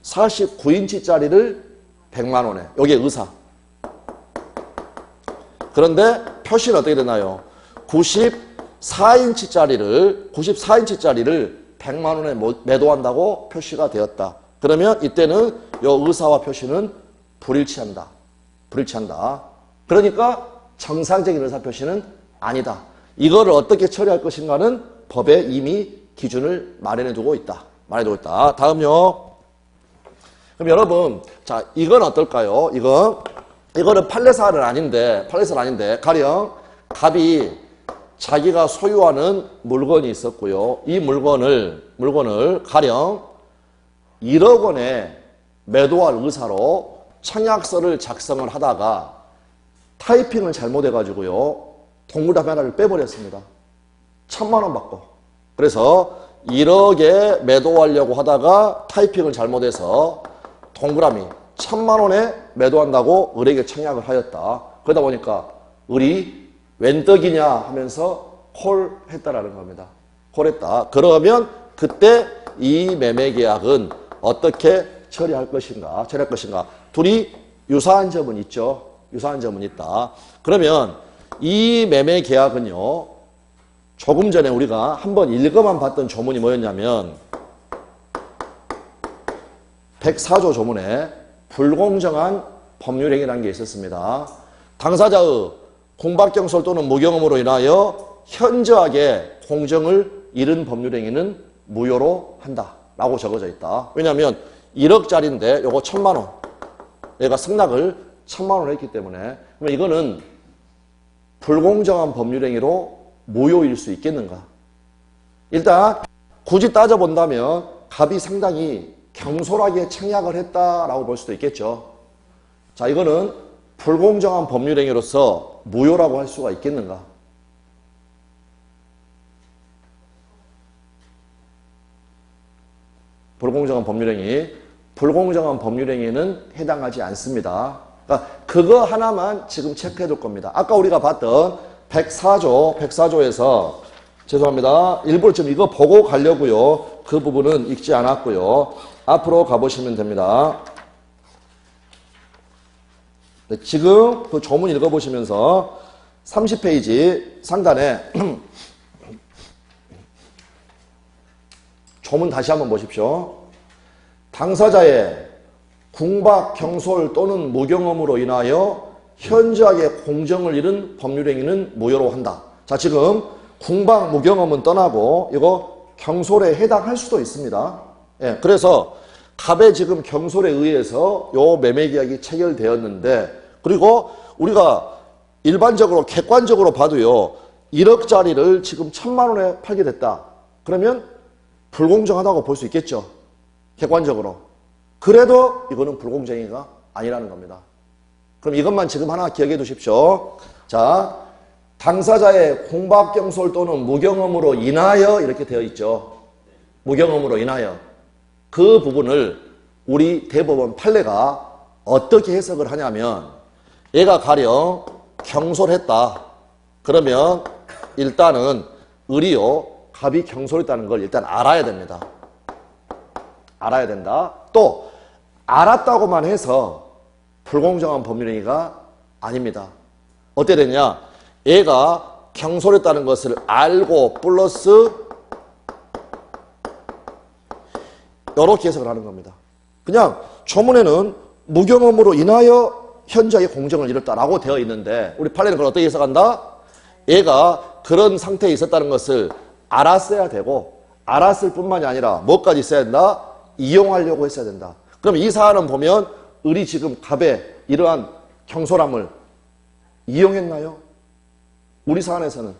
49인치짜리를 100만 원에. 여기에 의사. 그런데 표시는 어떻게 되나요? 94인치짜리를 100만 원에 매도한다고 표시가 되었다. 그러면 이때는 이 의사와 표시는 불일치한다. 그러니까 정상적인 의사 표시는 아니다. 이거를 어떻게 처리할 것인가는 법에 이미 기준을 마련해 두고 있다. 다음요. 그럼 여러분, 자, 이건 어떨까요? 이거는 판례사는 아닌데, 가령 갑이 자기가 소유하는 물건이 있었고요. 이 물건을 가령 1억 원에 매도할 의사로 청약서를 작성을 하다가 타이핑을 잘못해가지고요. 동그라미 하나를 빼버렸습니다. 1,000만 원 받고. 그래서 1억에 매도하려고 하다가 타이핑을 잘못해서 동그라미 1,000만 원에 매도한다고 을에게 청약을 하였다. 그러다 보니까 을이 웬 떡이냐 하면서 콜했다라는 겁니다. 콜했다. 그러면 그때 이 매매 계약은 어떻게 처리할 것인가? 둘이 유사한 점은 있죠. 유사한 점은 있다. 그러면 이 매매 계약은요. 조금 전에 우리가 한번 읽어만 봤던 조문이 뭐였냐면 104조 조문에 불공정한 법률행위라는 게 있었습니다. 당사자의 공박경솔 또는 무경험으로 인하여 현저하게 공정을 잃은 법률행위는 무효로 한다. 라고 적어져 있다. 왜냐하면 1억짜리인데 요거 1,000만 원. 얘가 승낙을 1,000만 원을 했기 때문에 그러면 이거는 불공정한 법률행위로 무효일 수 있겠는가? 일단 굳이 따져본다면 갑이 상당히 경솔하게 청약을 했다라고 볼 수도 있겠죠. 자, 이거는 불공정한 법률행위로서 무효라고 할 수가 있겠는가? 불공정한 법률행위는 해당하지 않습니다. 그러니까 그거 하나만 지금 체크해 둘 겁니다. 아까 우리가 봤던 104조에서 죄송합니다. 일부러 좀 이거 보고 가려고요. 그 부분은 읽지 않았고요. 앞으로 가보시면 됩니다. 네, 지금 그 조문 읽어보시면서 30페이지 상단에 조문 다시 한번 보십시오. 당사자의 궁박, 경솔 또는 무경험으로 인하여 현저하게 공정을 잃은 법률행위는 무효로 한다. 자, 지금 궁박, 무경험은 떠나고 이거 경솔에 해당할 수도 있습니다. 예, 그래서 갑의 지금 경솔에 의해서 요 매매계약이 체결되었는데 그리고 우리가 일반적으로 객관적으로 봐도요. 1억짜리를 지금 1,000만 원에 팔게 됐다. 그러면 불공정하다고 볼 수 있겠죠. 객관적으로. 그래도 이거는 불공정행위가 아니라는 겁니다. 그럼 이것만 지금 하나 기억해 두십시오. 자, 당사자의 공박경솔 또는 무경험으로 인하여 이렇게 되어 있죠. 무경험으로 인하여. 그 부분을 우리 대법원 판례가 어떻게 해석을 하냐면 얘가 가령 경솔했다. 그러면 일단은 을이요. 갑이 경솔했다는 걸 일단 알아야 됩니다. 알아야 된다. 또 알았다고만 해서 불공정한 법률행위가 아닙니다. 어떻게 되냐? 얘가 경솔했다는 것을 알고 플러스 이렇게 해석을 하는 겁니다. 그냥 조문에는 무경험으로 인하여 현저하게 공정을 잃었다라고 되어 있는데 우리 판례는 그걸 어떻게 해석한다? 얘가 그런 상태에 있었다는 것을 알았어야 되고 알았을 뿐만이 아니라 뭐까지 있어야 된다? 이용하려고 했어야 된다. 그럼 이 사안은 보면 을이 지금 갑의 이러한 경솔함을 이용했나요? 우리 사안에서는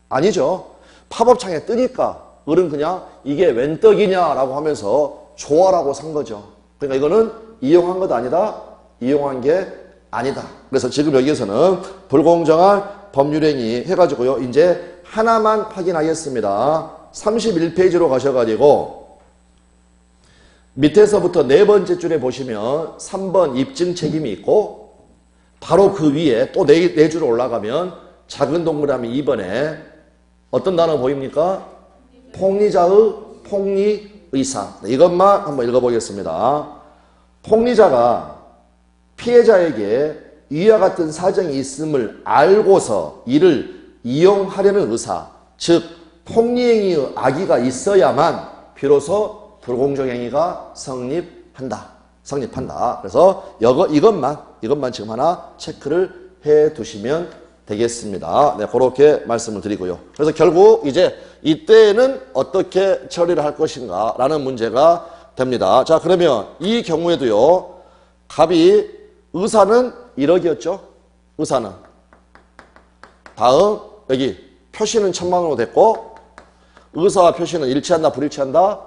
아니죠. 팝업창에 뜨니까 어른 그냥 이게 웬 떡이냐라고 하면서 좋아라고 산 거죠. 그러니까 이거는 이용한 것 아니다. 이용한 게 아니다. 그래서 지금 여기에서는 불공정한 법률행위 해가지고요. 이제 하나만 확인하겠습니다. 31페이지로 가셔가지고 밑에서부터 네 번째 줄에 보시면 3번 입증 책임이 있고 바로 그 위에 또 네 줄 올라가면 작은 동그라미 하면 2번에 어떤 단어 보입니까? 폭리자의 폭리의사. 이것만 한번 읽어보겠습니다. 폭리자가 피해자에게 위와 같은 사정이 있음을 알고서 이를 이용하려는 의사, 즉 폭리행위의 악의가 있어야만 비로소 불공정행위가 성립한다. 그래서 이것만 지금 하나 체크를 해 두시면 되겠습니다. 네, 그렇게 말씀을 드리고요. 그래서 결국 이제 이때는 어떻게 처리를 할 것인가 라는 문제가 됩니다. 자, 그러면 이 경우에도요. 갑이 의사는 1억이었죠. 의사는. 다음 여기 표시는 1,000만 원으로 됐고 의사와 표시는 일치한다, 불일치한다?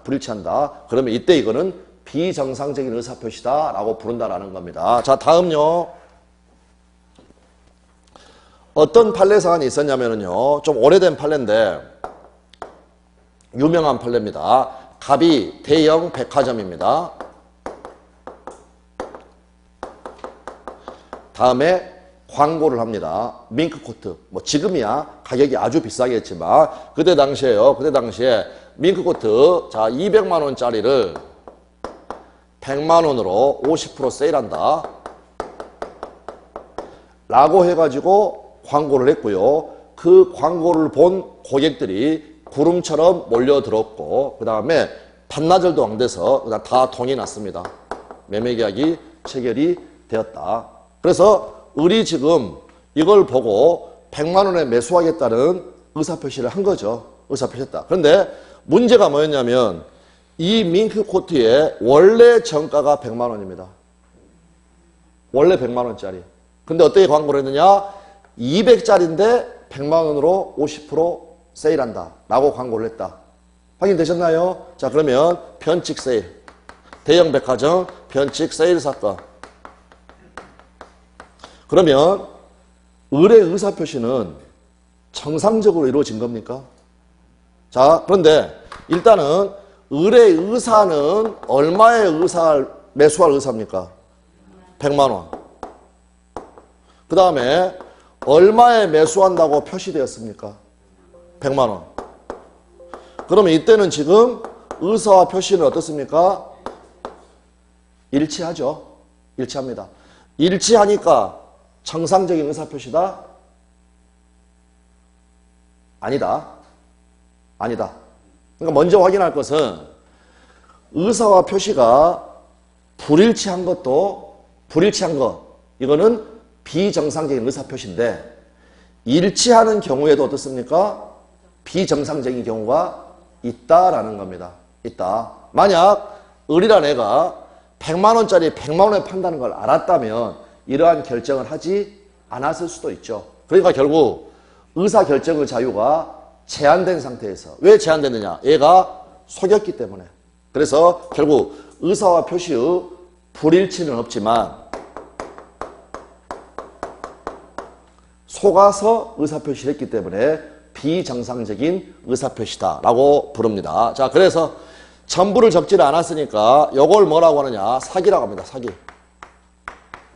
불일치한다. 그러면 이때 이거는 비정상적인 의사표시다 라고 부른다라는 겁니다. 자, 다음요. 어떤 판례 사안이 있었냐면요. 좀 오래된 판례인데 유명한 판례입니다. 갑이 대형 백화점입니다. 다음에 광고를 합니다. 밍크코트. 뭐 지금이야 가격이 아주 비싸겠지만 그때 당시에 밍크코트 자 200만 원짜리를 100만 원으로 50% 세일한다. 라고 해가지고 광고를 했고요. 그 광고를 본 고객들이 구름처럼 몰려들었고 그 다음에 반나절도 안 돼서 그냥 다 동이 났습니다. 매매계약이 체결이 되었다. 그래서 을이 지금 이걸 보고 100만 원에 매수하겠다는 의사표시를 한 거죠. 의사표시했다. 그런데 문제가 뭐였냐면 이 밍크코트의 원래 정가가 100만 원입니다. 원래 100만 원짜리. 근데 어떻게 광고를 했느냐? 200짜리인데 100만 원으로 50% 세일한다 라고 광고를 했다. 확인되셨나요? 자, 그러면 변칙 세일. 대형 백화점 변칙 세일 사건. 그러면 을의 의사표시는 정상적으로 이루어진 겁니까? 자, 그런데 일단은 을의 의사는 얼마의 매수할 의사입니까? 100만 원. 그 다음에 얼마에 매수한다고 표시되었습니까? 100만 원. 그러면 이때는 지금 의사와 표시는 어떻습니까? 일치하죠. 일치합니다. 일치하니까 정상적인 의사표시다? 아니다. 그러니까 먼저 확인할 것은 의사와 표시가 불일치한 것 이거는 비정상적인 의사표시인데 일치하는 경우에도 어떻습니까? 비정상적인 경우가 있다라는 겁니다. 있다. 만약 을이란 애가 100만 원짜리 100만 원에 판다는 걸 알았다면 이러한 결정을 하지 않았을 수도 있죠. 그러니까 결국 의사결정의 자유가 제한된 상태에서 왜 제한됐느냐? 얘가 속였기 때문에. 그래서 결국 의사와 표시의 불일치는 없지만 속아서 의사표시를 했기 때문에 비정상적인 의사표시다라고 부릅니다. 자, 그래서 전부를 적지를 않았으니까 이걸 뭐라고 하느냐? 사기라고 합니다.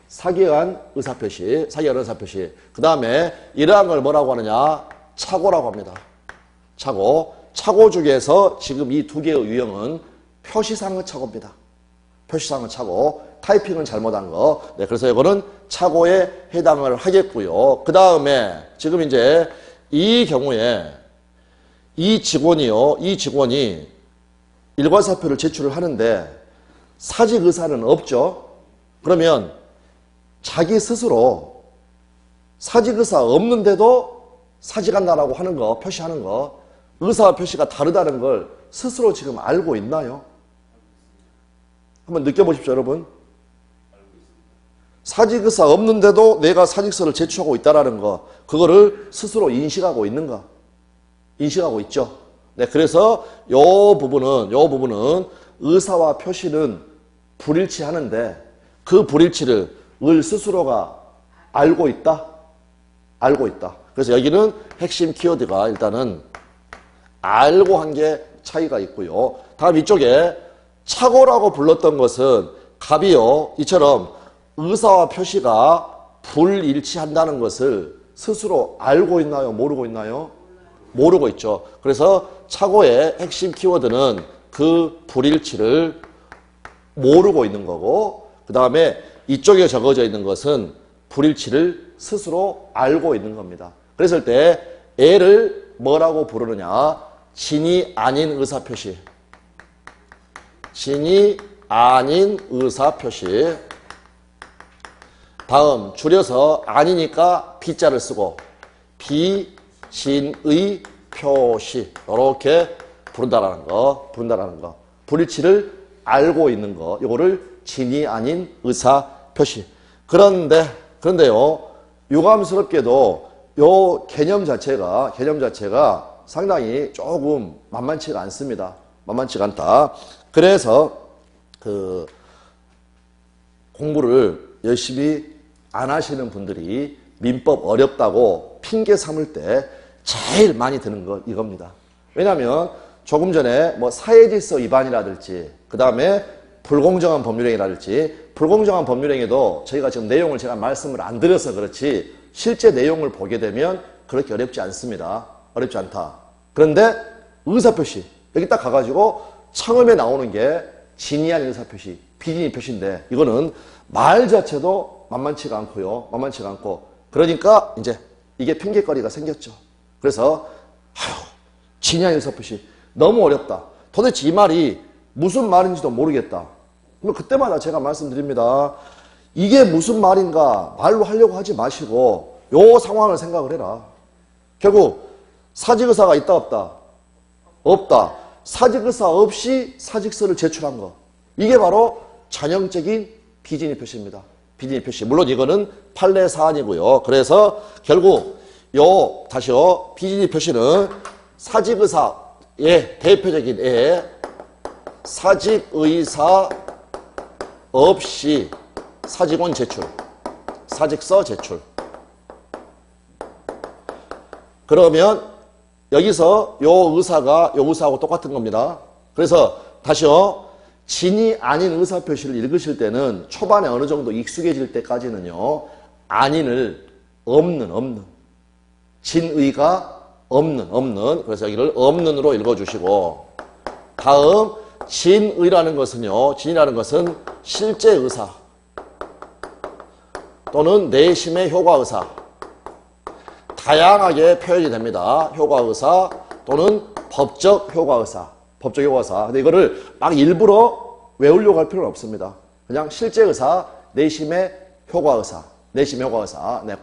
사기에 의한 의사표시. 그 다음에 이러한 걸 뭐라고 하느냐? 착오라고 합니다. 착오 중에서 지금 이 두 개의 유형은 표시상의 착오입니다. 표시상의 착오. 타이핑은 잘못한 거. 네, 그래서 이거는 착오에 해당을 하겠고요. 그 다음에 지금 이제 이 경우에 이 직원이 일괄사표를 제출을 하는데 사직 의사는 없죠. 그러면 자기 스스로 사직 의사 없는데도 사직한다라고 하는 거, 표시하는 거, 의사와 표시가 다르다는 걸 스스로 지금 알고 있나요? 한번 느껴보십시오, 여러분. 사직의사 없는데도 내가 사직서를 제출하고 있다라는 거, 그거를 스스로 인식하고 있는가? 인식하고 있죠. 네, 그래서 요 부분은 의사와 표시는 불일치하는데 그 불일치를 을 스스로가 알고 있다? 알고 있다. 그래서 여기는 핵심 키워드가 일단은 알고 한 게 차이가 있고요. 다음 이쪽에 착오라고 불렀던 것은 갑이요. 이처럼 의사와 표시가 불일치한다는 것을 스스로 알고 있나요? 모르고 있나요? 모르고 있죠. 그래서 착오의 핵심 키워드는 그 불일치를 모르고 있는 거고, 그 다음에 이쪽에 적어져 있는 것은 불일치를 스스로 알고 있는 겁니다. 그랬을 때 애를 뭐라고 부르느냐? 진이 아닌 의사표시. 진이 아닌 의사표시. 다음 줄여서 아니니까 B자를 쓰고 비진의 표시. 이렇게 부른다라는 거. 불일치를 알고 있는 거. 이거를 진이 아닌 의사표시. 그런데요. 유감스럽게도 요 개념 자체가 상당히 조금 만만치가 않습니다. 만만치가 않다. 그래서 그 공부를 열심히 안 하시는 분들이 민법 어렵다고 핑계 삼을 때 제일 많이 드는 거 이겁니다. 왜냐하면 조금 전에 뭐 사회질서 위반이라든지 그 다음에 불공정한 법률행위라든지 불공정한 법률행위도 저희가 지금 내용을 제가 말씀을 안 드려서 그렇지 실제 내용을 보게 되면 그렇게 어렵지 않습니다. 어렵지 않다. 그런데 의사표시 여기 딱 가가지고 처음에 나오는 게 진이한 의사표시, 비진의 표시인데 이거는 말 자체도 만만치가 않고요. 만만치가 않고 그러니까 이제 이게 핑계거리가 생겼죠. 그래서 진이한 의사표시 너무 어렵다. 도대체 이 말이 무슨 말인지도 모르겠다. 그럼 그때마다 제가 말씀드립니다. 이게 무슨 말인가 말로 하려고 하지 마시고 요 상황을 생각을 해라. 결국 사직의사가 있다 없다? 없다. 사직의사 없이 사직서를 제출한 거. 이게 바로 전형적인 비진의 표시입니다. 비진의 표시. 물론 이거는 판례 사안이고요. 그래서 결국 다시요. 비진의 표시는 사직의사의 대표적인 사직의사 없이 사직원 제출, 사직서 제출. 그러면 여기서 요 의사하고 똑같은 겁니다. 그래서 다시요. 진이 아닌 의사표시를 읽으실 때는 초반에 어느 정도 익숙해질 때까지는요. 아닌을 없는 진의가 없는 그래서 여기를 없는으로 읽어주시고 다음 진이라는 것은 실제 의사 또는 내심의 효과의사 다양하게 표현이 됩니다. 효과의사 또는 법적 효과의사. 근데 이거를 막 일부러 외우려고 할 필요는 없습니다. 그냥 실제 의사, 내심의 효과의사. 네,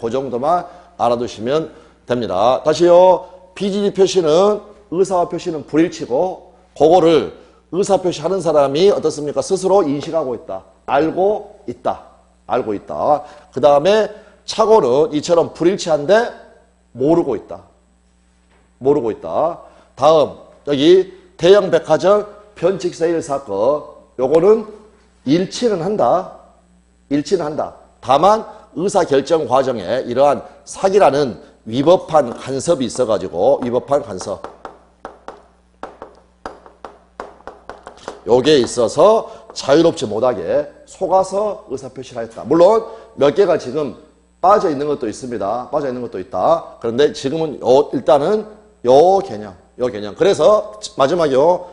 그 정도만 알아두시면 됩니다. 다시요. 비진의 표시는 의사와 표시는 불일치고 그거를 의사 표시하는 사람이 어떻습니까? 스스로 인식하고 있다. 알고 있다. 그 다음에 착오는 이처럼 불일치한데 모르고 있다. 다음 여기 대형 백화점 변칙 세일 사건 요거는 일치는 한다. 다만 의사결정 과정에 이러한 사기라는 위법한 간섭이 있어가지고 위법한 간섭 요게 있어서 자유롭지 못하게 속아서 의사표시를 하였다. 물론 몇 개가 지금 빠져 있는 것도 있습니다. 그런데 지금은 일단은 요 개념. 그래서 마지막이요.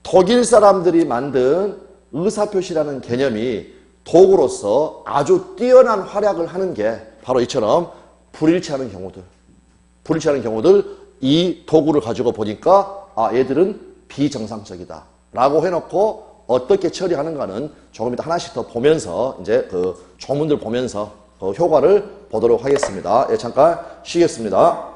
독일 사람들이 만든 의사표시라는 개념이 도구로서 아주 뛰어난 활약을 하는 게 바로 이처럼 불일치하는 경우들 이 도구를 가지고 보니까 얘들은 비정상적이다 라고 해놓고 어떻게 처리하는가는 조금 이따 하나씩 더 보면서 이제 그 조문들 보면서 그 효과를 보도록 하겠습니다. 잠깐 쉬겠습니다.